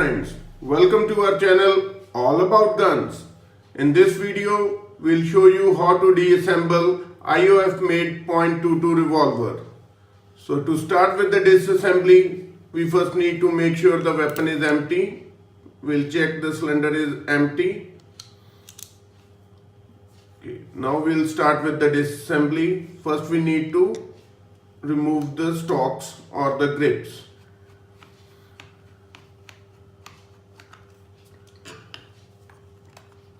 friends, welcome to our channel all about guns. In this video, we'll show you how to disassemble IOF made .22 revolver. So to start with the disassembly, we first need to make sure the weapon is empty. We'll check the cylinder is empty. Okay, now we'll start with the disassembly. First we need to remove the stocks or the grips.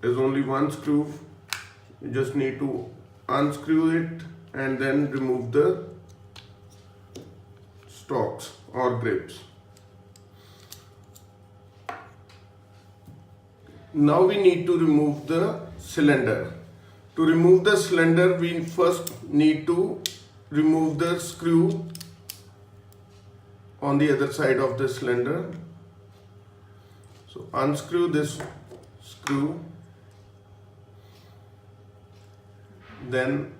There's only one screw. You just need to unscrew it and then remove the stocks or grips. Now we need to remove the cylinder. To remove the cylinder, we first need to remove the screw on the other side of the cylinder. So unscrew this screw, then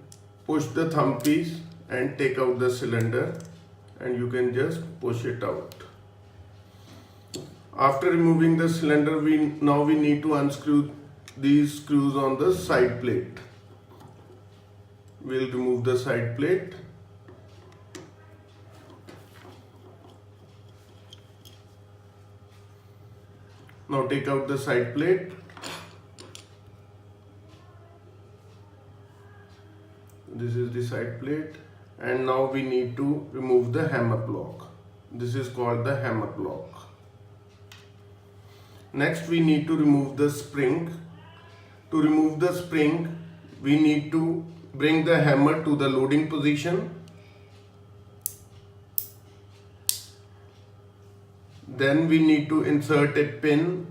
push the thumb piece and take out the cylinder, and you can just push it out. After removing the cylinder, we need to unscrew these screws on the side plate. We'll remove the side plate. Now take out the side plate. This is the side plate, and now we need to remove the hammer block. This is called the hammer block. Next we need to remove the spring. To remove the spring, we need to bring the hammer to the loading position. Then we need to insert a pin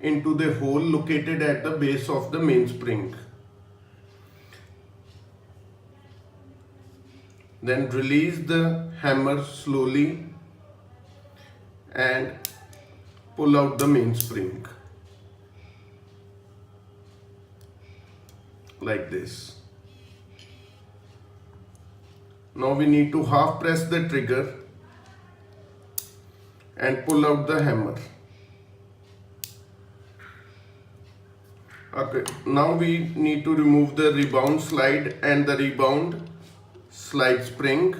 into the hole located at the base of the mainspring. Then release the hammer slowly and pull out the mainspring like this. Now we need to half press the trigger and pull out the hammer. Okay, now we need to remove the rebound slide and the rebound slide spring.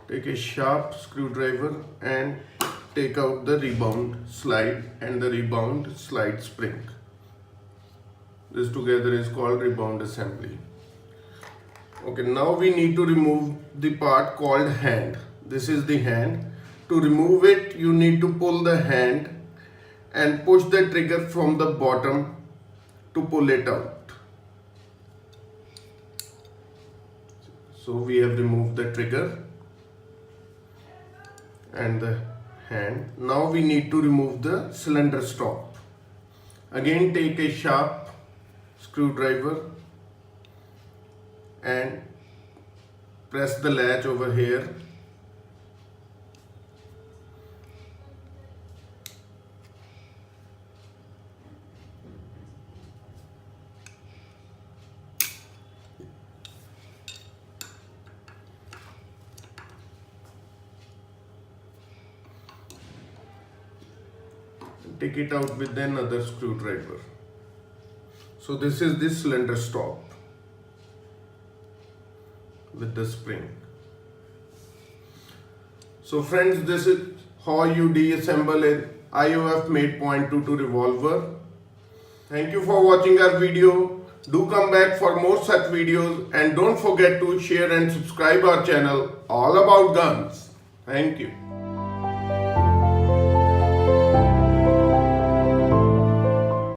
Take a sharp screwdriver and take out the rebound slide and the rebound slide spring. This together is called rebound assembly. Okay, now we need to remove the part called hand. This is the hand. To remove it, you need to pull the hand and push the trigger from the bottom to pull it out. So we have removed the trigger and the hand. Now we need to remove the cylinder stop. Again, take a sharp screwdriver and press the latch over here. Take it out with another screwdriver. So this is the cylinder stop with the spring. So friends, this is how you disassemble an IOF made .22 revolver. Thank you for watching our video. Do come back for more such videos, and don't forget to share and subscribe our channel all about guns. Thank you.